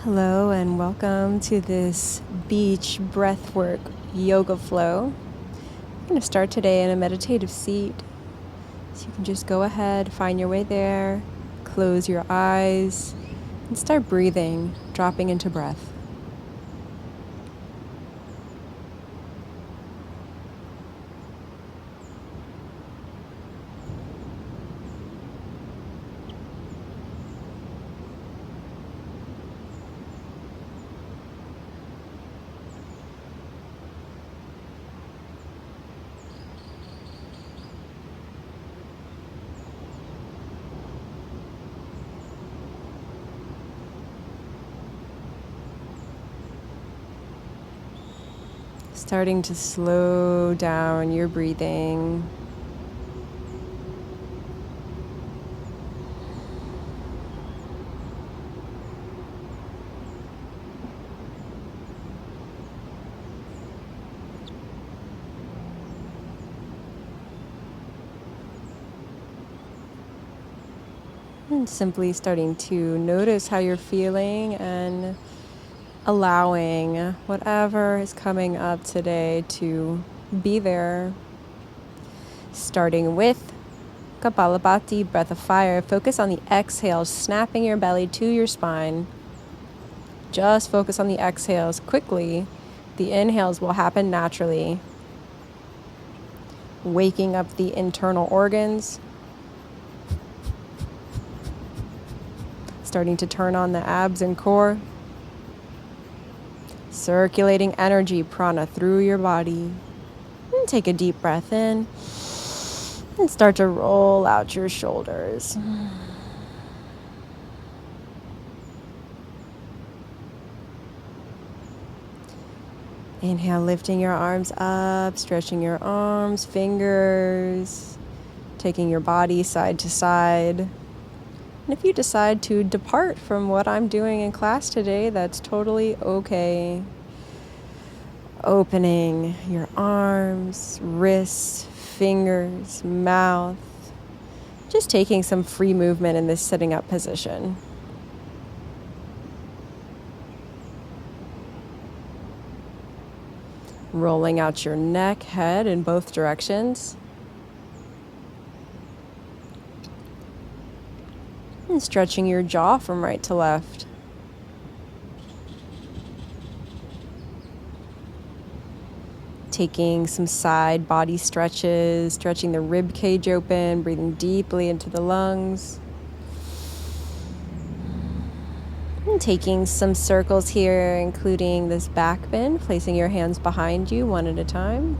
Hello and welcome to this beach breathwork yoga flow. I'm going to start today in a meditative seat. So you can just go ahead, find your way there, close your eyes, and start breathing, dropping into breath. Starting to slow down your breathing. And simply starting to notice how you're feeling and allowing whatever is coming up today to be there. Starting with Kapalabhati, breath of fire. Focus on the exhales, snapping your belly to your spine. Just focus on the exhales quickly. The inhales will happen naturally. Waking up the internal organs. Starting to turn on the abs and core. Circulating energy, prana, through your body. And take a deep breath in. And start to roll out your shoulders. Inhale, lifting your arms up, stretching your arms, fingers, taking your body side to side. And if you decide to depart from what I'm doing in class today, that's totally okay. Opening your arms, wrists, fingers, mouth. Just taking some free movement in this sitting up position. Rolling out your neck, head in both directions. And stretching your jaw from right to left. Taking some side body stretches, stretching the rib cage open, breathing deeply into the lungs. And taking some circles here, including this back bend, placing your hands behind you one at a time.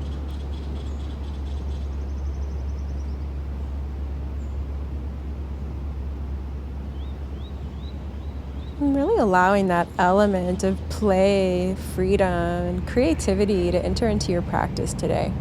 And really allowing that element of play, freedom, and creativity to enter into your practice today.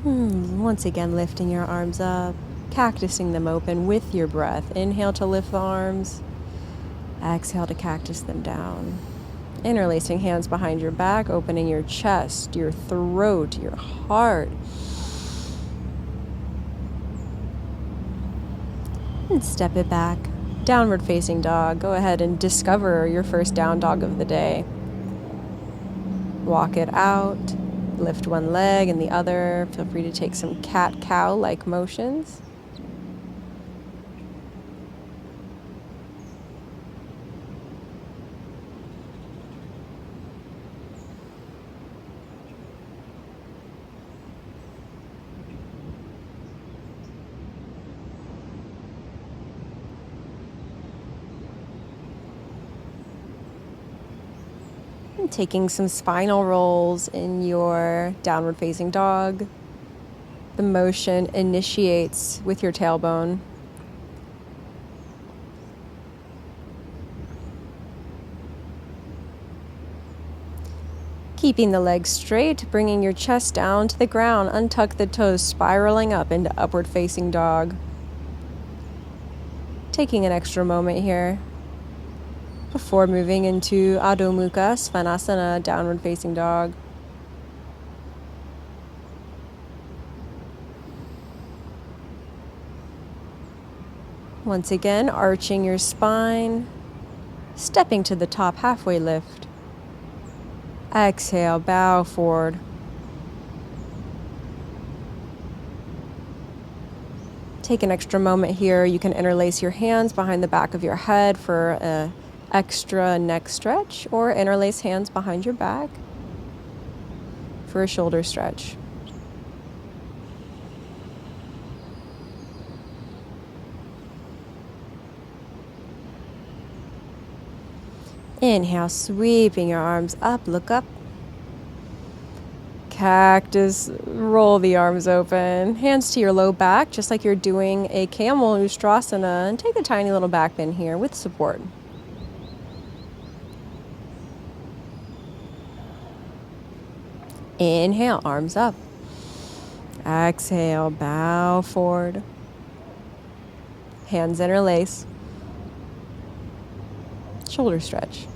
Once again, lifting your arms up, cactusing them open with your breath. Inhale to lift the arms. Exhale to cactus them down. Interlacing hands behind your back, opening your chest, your throat, your heart. And step it back. Downward facing dog. Go ahead and discover your first down dog of the day. Walk it out. Lift one leg and the other. Feel free to take some cat-cow-like motions. And taking some spinal rolls in your downward facing dog. The motion initiates with your tailbone. Keeping the legs straight, bringing your chest down to the ground, untuck the toes, spiraling up into upward facing dog. Taking an extra moment here. before moving into Adho Mukha Svanasana, downward facing dog. Once again, arching your spine, stepping to the top, halfway lift. Exhale, bow forward. Take an extra moment here. You can interlace your hands behind the back of your head for an extra neck stretch, or interlace hands behind your back for a shoulder stretch. Inhale, sweeping your arms up, look up. Cactus, roll the arms open. Hands to your low back, just like you're doing a camel ustrasana, and take a tiny little back bend here with support. Inhale, arms up. Exhale, bow forward. Hands interlace. Shoulder stretch.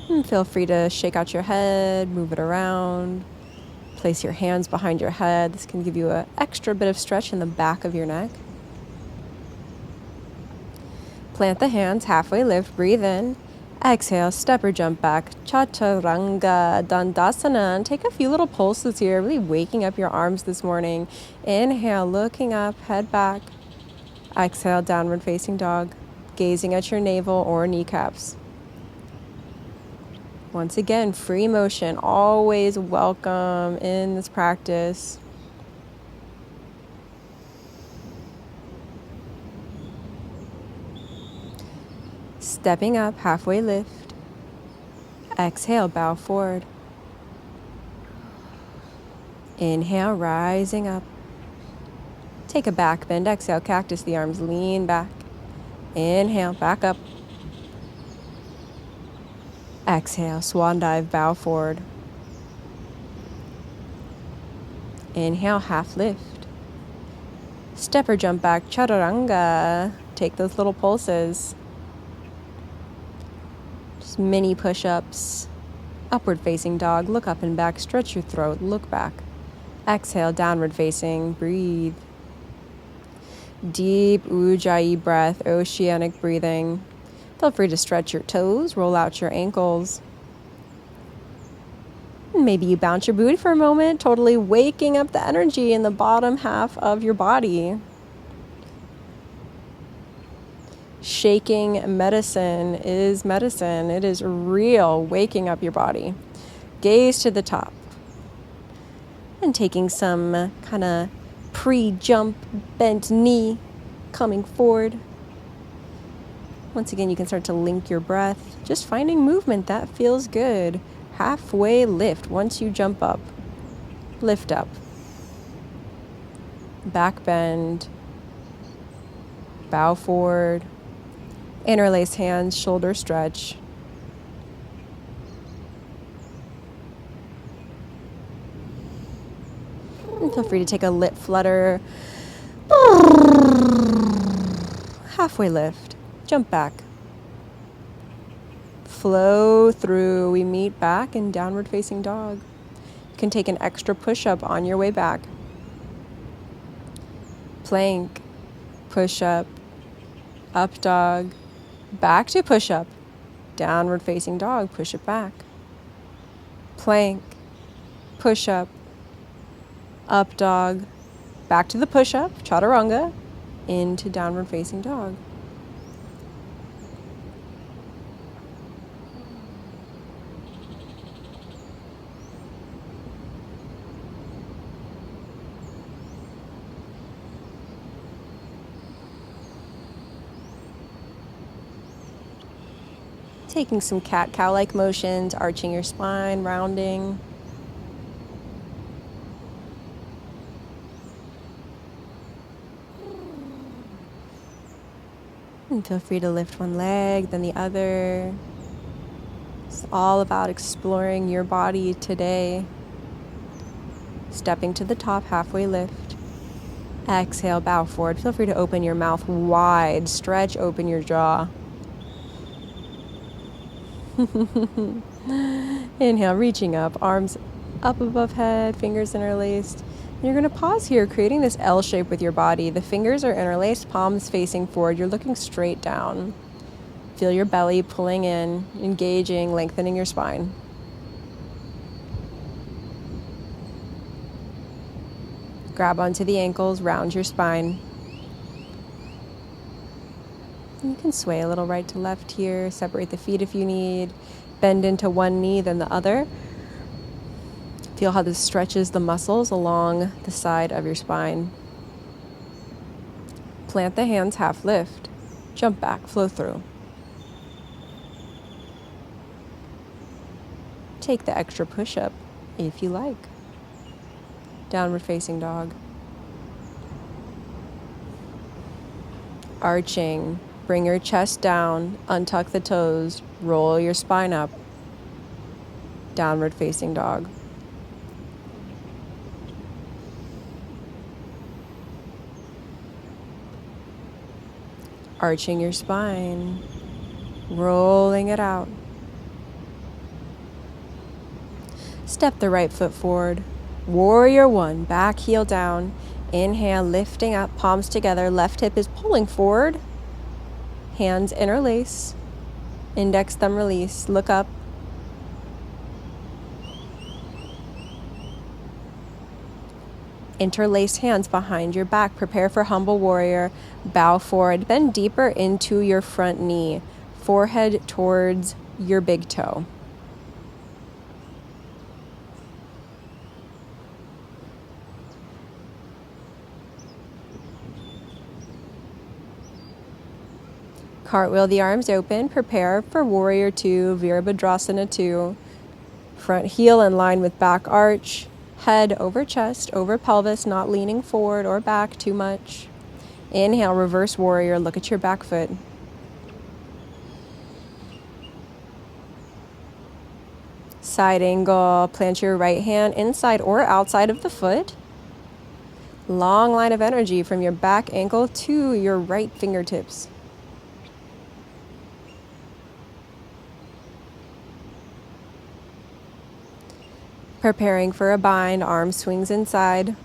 And feel free to shake out your head, move it around. Place your hands behind your head. This can give you an extra bit of stretch in the back of your neck. Plant the hands, halfway lift, breathe in. Exhale, step or jump back, chaturanga dandasana. And take a few little pulses here, really waking up your arms this morning. Inhale, looking up, head back. Exhale, downward facing dog, gazing at your navel or kneecaps. Once again, free motion, always welcome in this practice. Stepping up, halfway lift. Exhale, bow forward. Inhale, rising up. Take a back bend. Exhale, cactus, the arms lean back. Inhale, back up. Exhale, swan dive, bow forward. Inhale, half lift. Step or jump back, chaturanga. Take those little pulses. Just mini push-ups. Upward facing dog, look up and back, stretch your throat, look back. Exhale, downward facing, breathe. Deep Ujjayi breath, oceanic breathing. Feel free to stretch your toes, roll out your ankles. Maybe you bounce your booty for a moment, totally waking up the energy in the bottom half of your body. Shaking medicine is medicine. It is real, waking up your body. Gaze to the top. And taking some kind of pre-jump bent knee coming forward. Once again, you can start to link your breath. Just finding movement that feels good. Halfway lift once you jump up. Lift up. Back bend. Bow forward. Interlace hands, shoulder stretch. And feel free to take a lip flutter. Halfway lift. Jump back. Flow through. We meet back in downward facing dog. You can take an extra push-up on your way back. Plank. Push-up. Up dog. Back to push-up. Downward facing dog. Push it back. Plank. Push-up. Up dog. Back to the push-up. Chaturanga. Into downward facing dog. Taking some cat-cow-like motions, arching your spine, rounding. And feel free to lift one leg, then the other. It's all about exploring your body today. Stepping to the top, halfway lift. Exhale, bow forward. Feel free to open your mouth wide. Stretch open your jaw. Inhale, reaching up, arms up above head, fingers interlaced. And you're going to pause here, creating this L shape with your body. The fingers are interlaced, palms facing forward. You're looking straight down. Feel your belly pulling in, engaging, lengthening your spine. Grab onto the ankles, round your spine. You can sway a little right to left here. Separate the feet if you need. Bend into one knee, then the other. Feel how this stretches the muscles along the side of your spine. Plant the hands, half lift. Jump back, flow through. Take the extra push-up if you like. Downward facing dog. Arching. Bring your chest down, untuck the toes, roll your spine up. Downward facing dog. Arching your spine, rolling it out. Step the right foot forward. Warrior one, back heel down. Inhale, lifting up, palms together. Left hip is pulling forward. Hands interlace. Index thumb release. Look up. Interlace hands behind your back. Prepare for humble warrior. Bow forward. Bend deeper into your front knee. Forehead towards your big toe. Cartwheel the arms open. Prepare for warrior two, Virabhadrasana 2. Front heel in line with back arch. Head over chest, over pelvis, not leaning forward or back too much. Inhale, reverse warrior. Look at your back foot. Side angle. Plant your right hand inside or outside of the foot. Long line of energy from your back ankle to your right fingertips. Preparing for a bind, arm swings inside.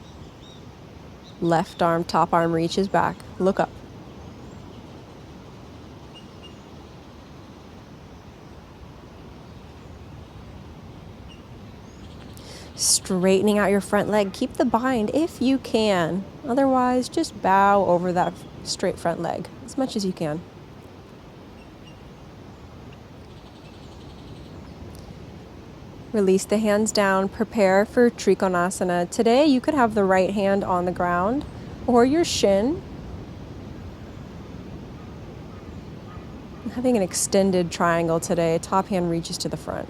Left arm, top arm reaches back. Look up. Straightening out your front leg. Keep the bind if you can. Otherwise, just bow over that straight front leg as much as you can. Release the hands down. Prepare for Trikonasana. Today, you could have the right hand on the ground or your shin. I'm having an extended triangle today. Top hand reaches to the front.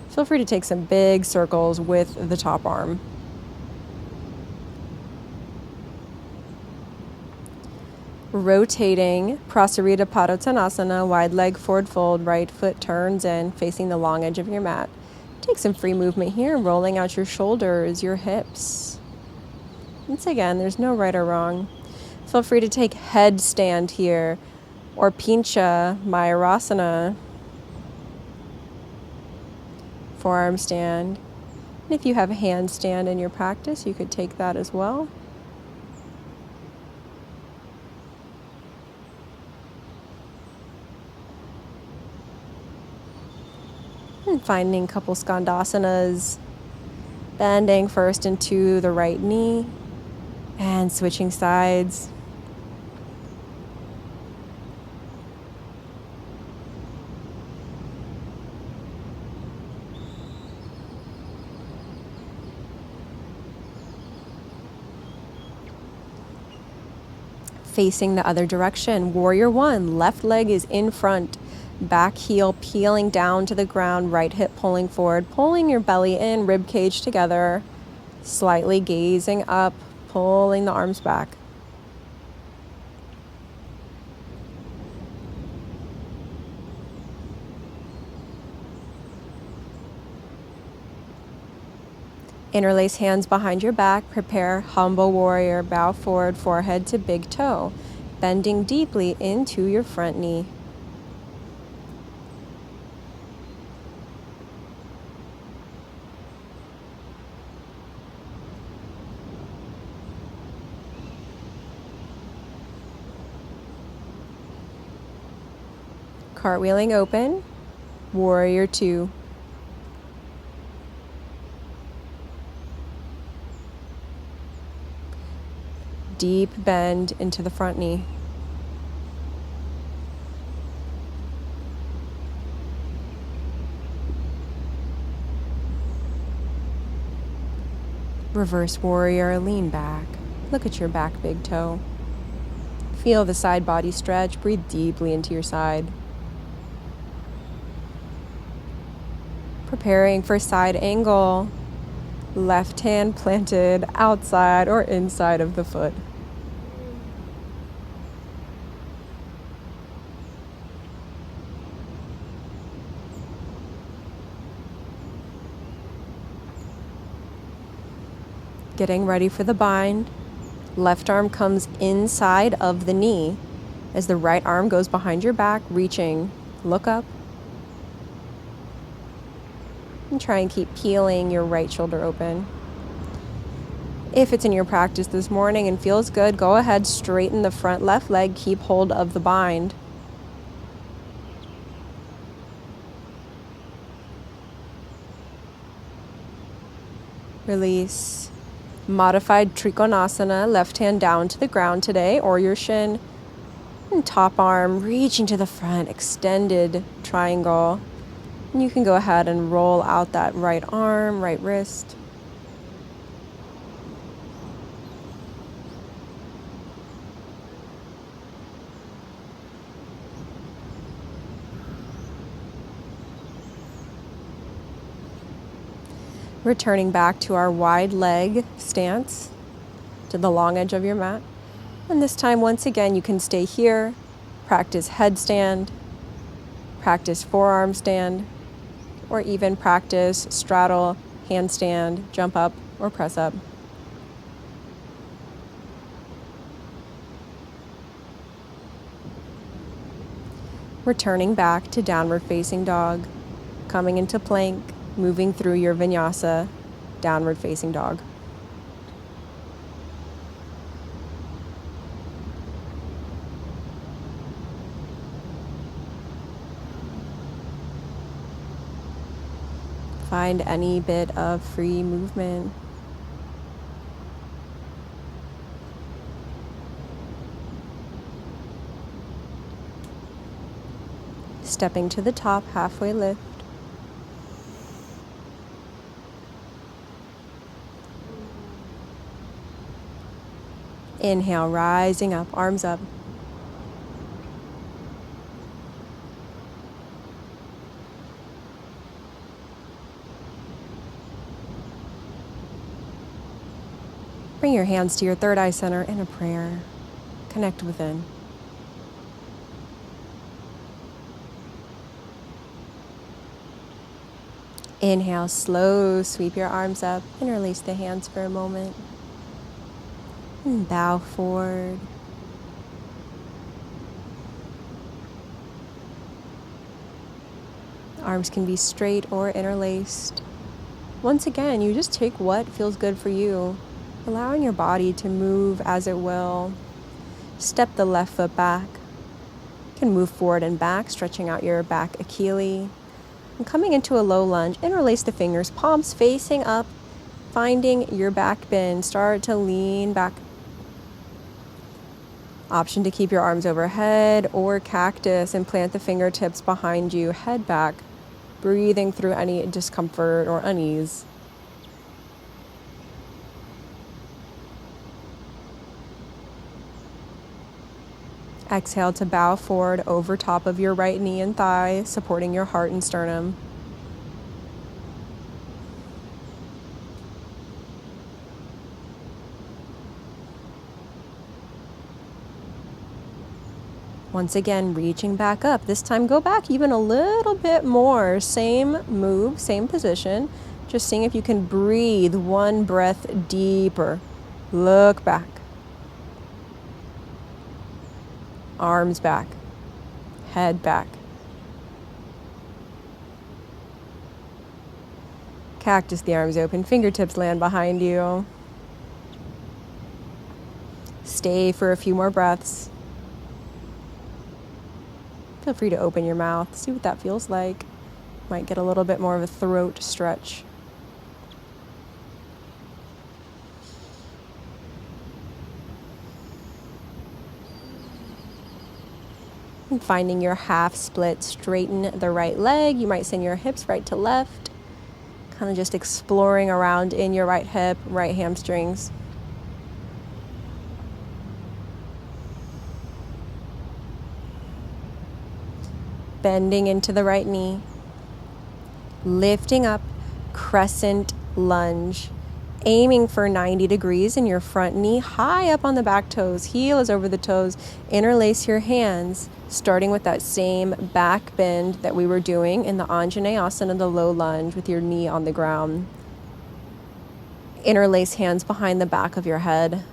Feel free to take some big circles with the top arm. Rotating Prasarita Padottanasana, wide leg forward fold, right foot turns in, facing the long edge of your mat. Take some free movement here, rolling out your shoulders, your hips. Once again, there's no right or wrong. Feel free to take headstand here, or Pincha Mayurasana, forearm stand. And if you have a handstand in your practice, you could take that as well. And finding a couple skandhasanas, bending first into the right knee and switching sides. Facing the other direction, warrior one, left leg is in front. Back heel peeling down to the ground, right hip pulling forward, pulling your belly in, rib cage together, slightly gazing up, pulling the arms back. Interlace hands behind your back. Prepare humble warrior. Bow forward, forehead to big toe, bending deeply into your front knee. Cartwheeling open, warrior two. Deep bend into the front knee. Reverse warrior, lean back. Look at your back big toe. Feel the side body stretch. Breathe deeply into your side. Preparing for side angle. Left hand planted outside or inside of the foot. Getting ready for the bind. Left arm comes inside of the knee as the right arm goes behind your back, reaching. Look up. And try and keep peeling your right shoulder open. If it's in your practice this morning and feels good, go ahead, straighten the front left leg, keep hold of the bind. Release. Modified Trikonasana, left hand down to the ground today, or your shin. And top arm reaching to the front, extended triangle. And you can go ahead and roll out that right arm, right wrist. Returning back to our wide leg stance, to the long edge of your mat. And this time, once again, you can stay here, practice headstand, practice forearm stand, or even practice straddle, handstand, jump up, or press up. Returning back to downward facing dog, coming into plank, moving through your vinyasa, downward facing dog. Find any bit of free movement. Stepping to the top, halfway lift. Inhale, rising up, arms up. Bring your hands to your third eye center in a prayer. Connect within. Inhale, slow, sweep your arms up and release the hands for a moment. And bow forward. Arms can be straight or interlaced. Once again, you just take what feels good for you, allowing your body to move as it will. Step the left foot back. You can move forward and back, stretching out your back Achilles. And coming into a low lunge, interlace the fingers, palms facing up, finding your back bend. Start to lean back. Option to keep your arms overhead or cactus and plant the fingertips behind you, head back, breathing through any discomfort or unease. Exhale to bow forward over top of your right knee and thigh, supporting your heart and sternum. Once again, reaching back up. This time go back even a little bit more. Same move, same position. Just seeing if you can breathe one breath deeper. Look back. Arms back. Head back. Cactus, the arms open. Fingertips land behind you. Stay for a few more breaths. Feel free to open your mouth. See what that feels like. Might get a little bit more of a throat stretch. And finding your half split, straighten the right leg. You might send your hips right to left. Kind of just exploring around in your right hip, right hamstrings. Bending into the right knee. Lifting up, crescent lunge. Aiming for 90 degrees in your front knee, high up on the back toes, heel is over the toes. Interlace your hands, starting with that same back bend that we were doing in the Anjaneyasana, the low lunge, with your knee on the ground. Interlace hands behind the back of your head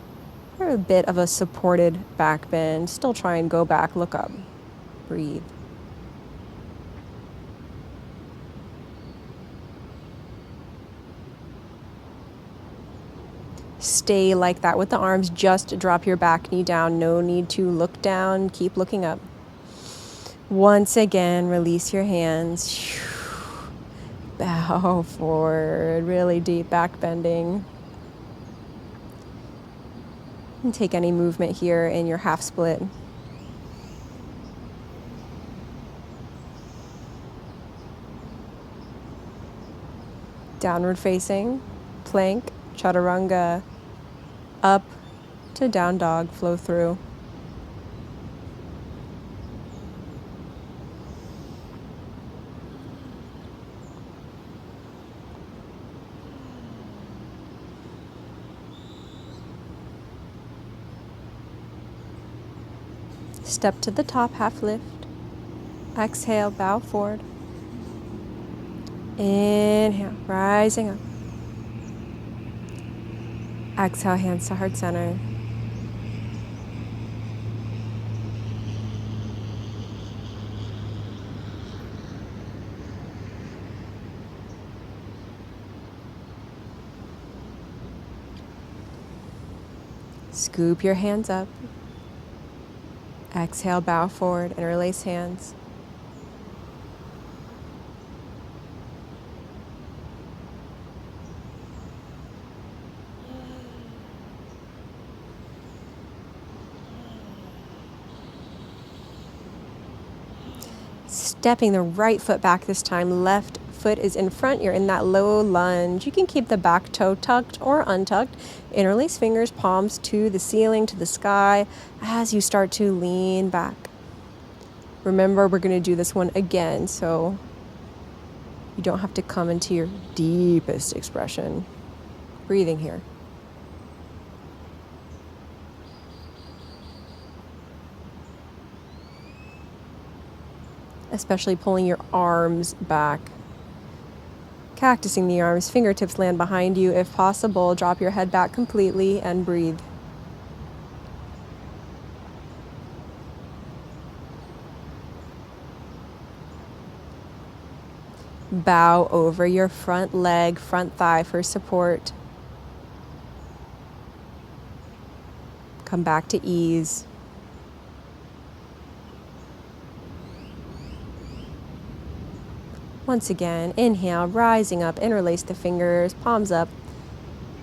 for a bit of a supported back bend. Still try and go back, look up, breathe. Stay like that with the arms. Just drop your back knee down. No need to look down. Keep looking up. Once again, release your hands. Bow forward. Really deep back bending. And take any movement here in your half split. Downward facing, plank, chaturanga. Up to down dog, flow through. Step to the top, half lift. Exhale, bow forward. Inhale, rising up. Exhale, hands to heart center. Scoop your hands up. Exhale, bow forward, interlace hands. Stepping the right foot back this time. Left foot is in front. You're in that low lunge. You can keep the back toe tucked or untucked. Interlace fingers, palms to the ceiling, to the sky as you start to lean back. Remember, we're going to do this one again, so you don't have to come into your deepest expression. Breathing here. Especially pulling your arms back. Cactusing the arms, fingertips land behind you. If possible, drop your head back completely and breathe. Bow over your front leg, front thigh for support. Come back to ease. Once again, inhale, rising up, interlace the fingers, palms up.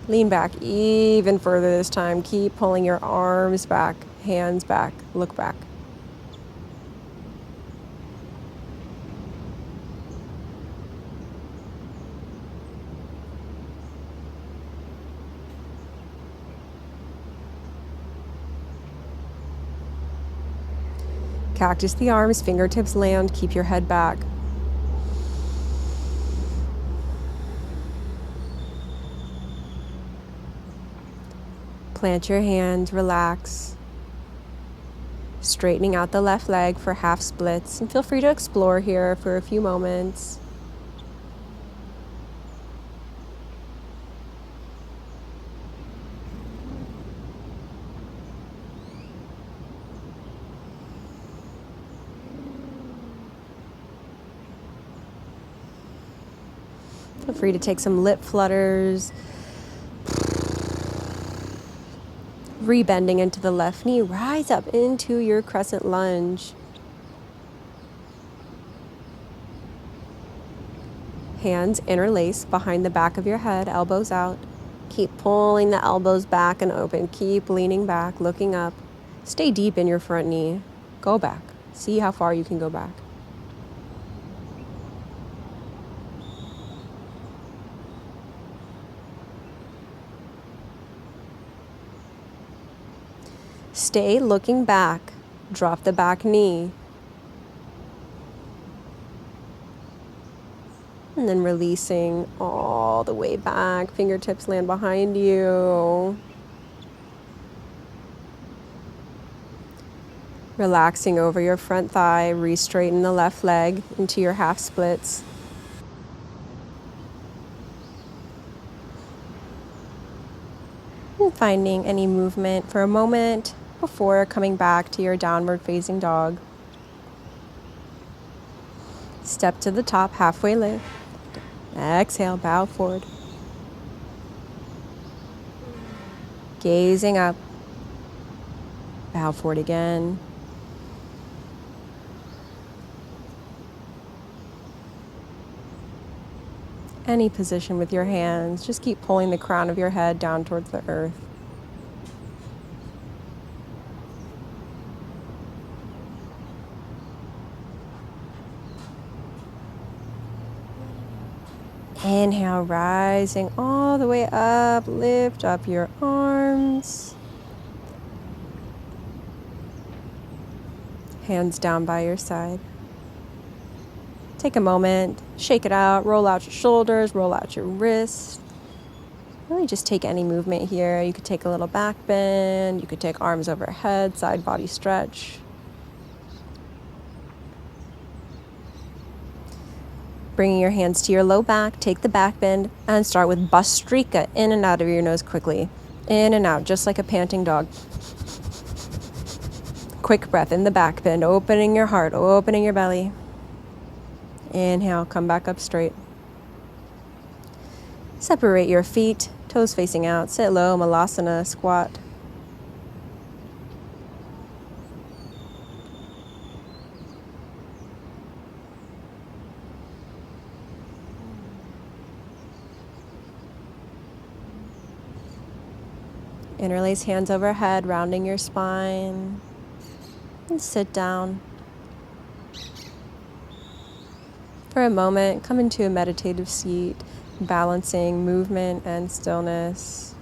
Lean back even further this time. Keep pulling your arms back, hands back, look back. Cactus the arms, fingertips land, keep your head back. Plant your hands, relax. Straightening out the left leg for half splits. And feel free to explore here for a few moments. Feel free to take some lip flutters. Rebending into the left knee, rise up into your crescent lunge. Hands interlace behind the back of your head, elbows out. Keep pulling the elbows back and open. Keep leaning back, looking up. Stay deep in your front knee. Go back. See how far you can go back. Stay looking back. Drop the back knee. And then releasing all the way back. Fingertips land behind you. Relaxing over your front thigh. Re-straighten the left leg into your half splits. And finding any movement for a moment before coming back to your downward facing dog. Step to the top, halfway lift. Exhale, bow forward. Gazing up. Bow forward again. Any position with your hands, just keep pulling the crown of your head down towards the earth. Inhale, rising all the way up, lift up your arms. Hands down by your side. Take a moment, shake it out, roll out your shoulders, roll out your wrists. Really just take any movement here. You could take a little back bend, you could take arms overhead, side body stretch. Bringing your hands to your low back, take the back bend, and start with Bastrika, in and out of your nose quickly. In and out, just like a panting dog. Quick breath in the back bend, opening your heart, opening your belly. Inhale, come back up straight. Separate your feet, toes facing out, sit low, Malasana, squat. Interlace hands overhead, rounding your spine. And sit down. For a moment, come into a meditative seat, balancing movement and stillness.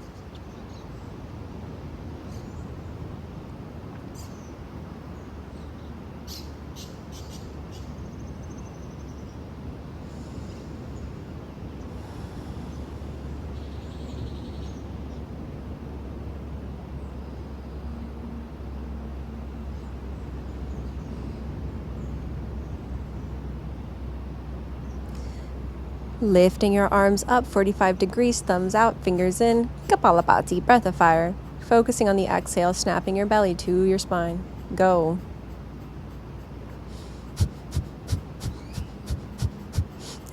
Lifting your arms up 45 degrees, thumbs out, fingers in, Kapalabhati, breath of fire. Focusing on the exhale, snapping your belly to your spine. Go.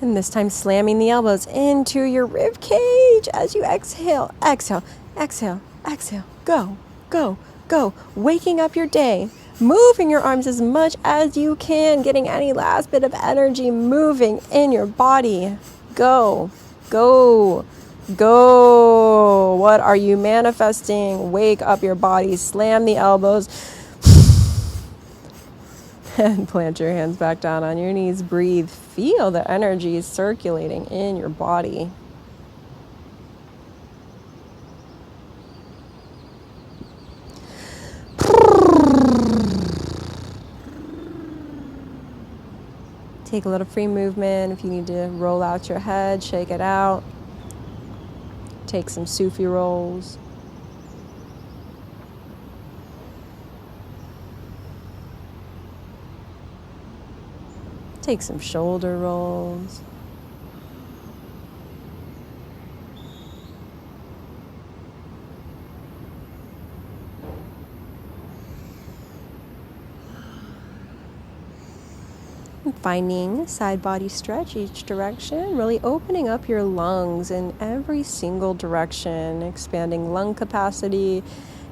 And this time slamming the elbows into your rib cage as you exhale, exhale, exhale, exhale. Go, go, go. Waking up your day. Moving your arms as much as you can, getting any last bit of energy moving in your body. Go, go, go. What are you manifesting? Wake up your body, slam the elbows, and plant your hands back down on your knees. Breathe, feel the energy circulating in your body. Take a little free movement. If you need to roll out your head, shake it out. Take some Sufi rolls. Take some shoulder rolls. Finding side body stretch each direction, really opening up your lungs in every single direction, expanding lung capacity,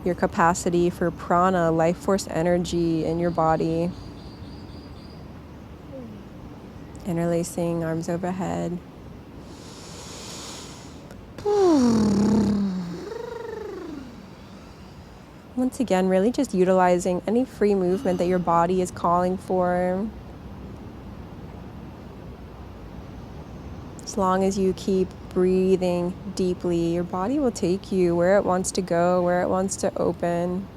your capacity for prana, life force energy in your body. Interlacing arms overhead. Once again, really just utilizing any free movement that your body is calling for. As long as you keep breathing deeply, your body will take you where it wants to go, where it wants to open.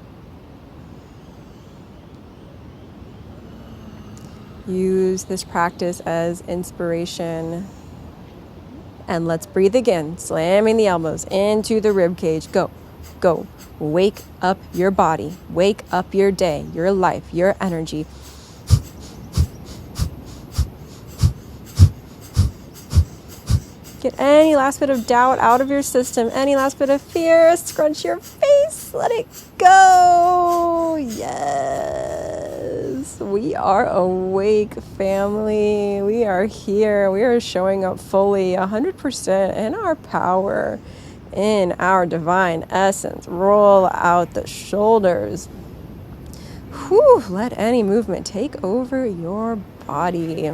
Use this practice as inspiration. And let's breathe again, slamming the elbows into the rib cage. Go, go. Wake up your body. Wake up your day, your life, your energy. Get any last bit of doubt out of your system, any last bit of fear. Scrunch your face. Let it go. Yes. We are awake, family. We are here. We are showing up fully, 100% in our power, in our divine essence. Roll out the shoulders. Whew, let any movement take over your body.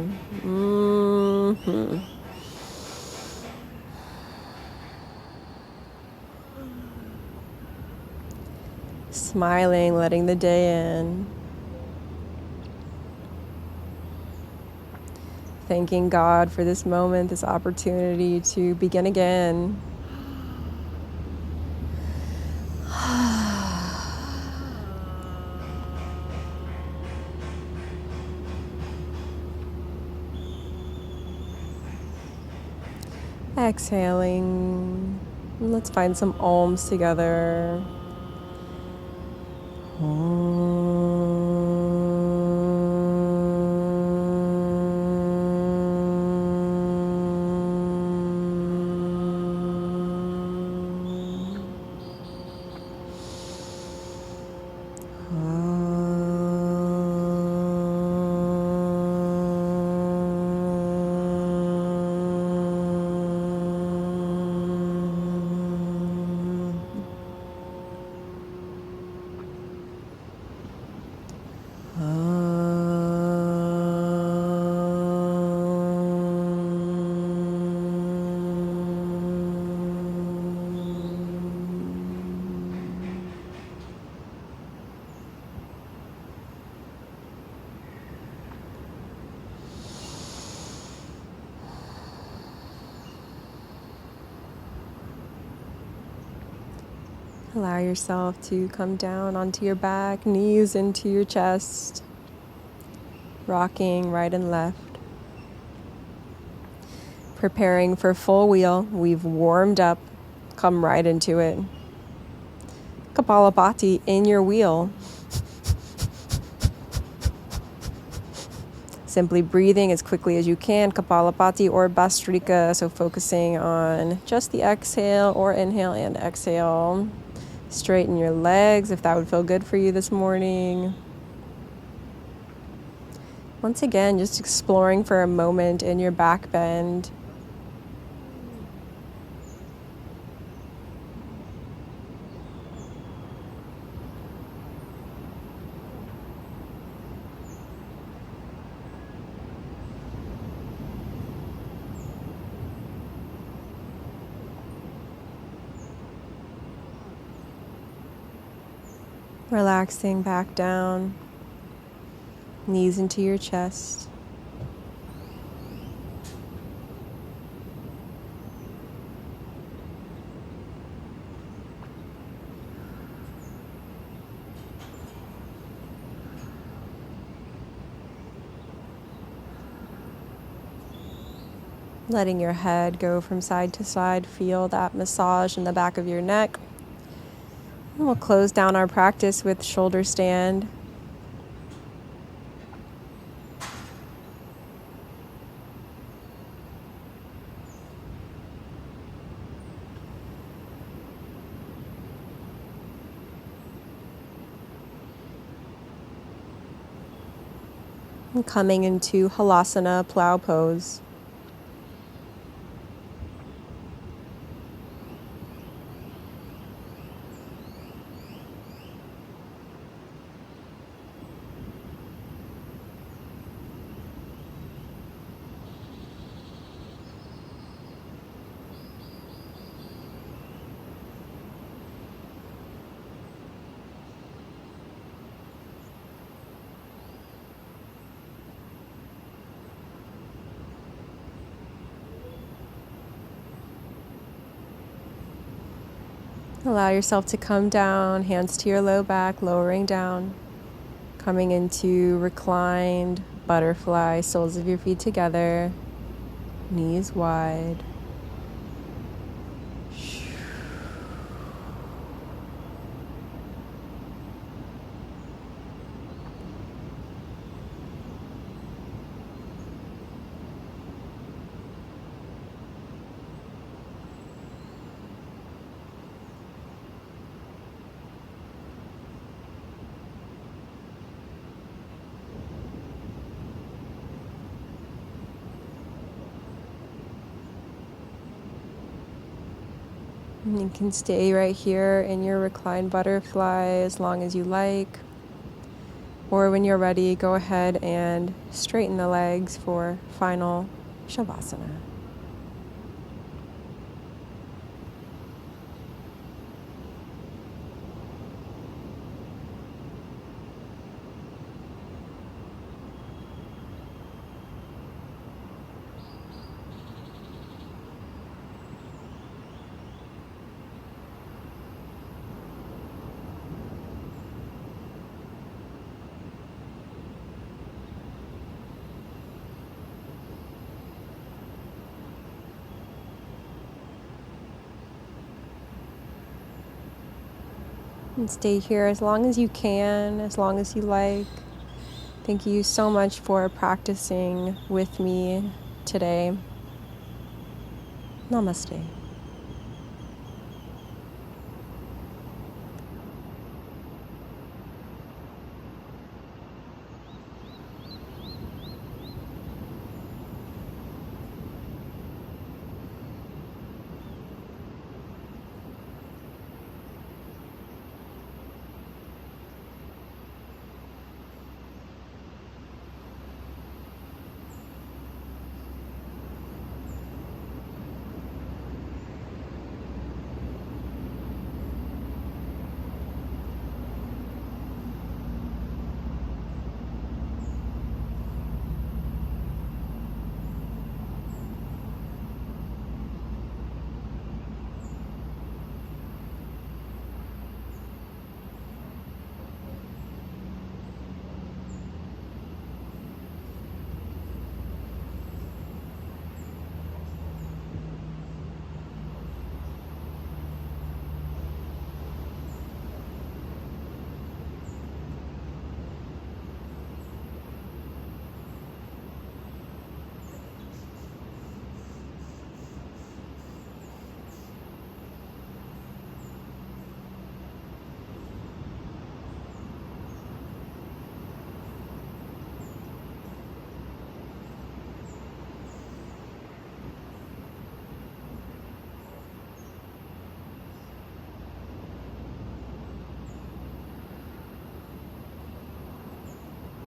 Smiling, letting the day in. Thanking God for this moment, this opportunity to begin again. Exhaling. Let's find some Oms together. Allow yourself to come down onto your back, knees into your chest, rocking right and left. Preparing for full wheel. We've warmed up. Come right into it. Kapalabhati in your wheel. Simply breathing as quickly as you can, Kapalabhati or Bhastrika. So focusing on just the exhale or inhale and exhale. Straighten your legs if that would feel good for you this morning. Once again, just exploring for a moment in your back bend. Relaxing back down, knees into your chest. Letting your head go from side to side, feel that massage in the back of your neck. And we'll close down our practice with shoulder stand. And coming into halasana, plow pose. Allow yourself to come down, hands to your low back, lowering down. Coming into reclined butterfly, soles of your feet together, knees wide. And you can stay right here in your reclined butterfly as long as you like. Or when you're ready, go ahead and straighten the legs for final Shavasana. And stay here as long as you can, as long as you like. Thank you so much for practicing with me today. Namaste.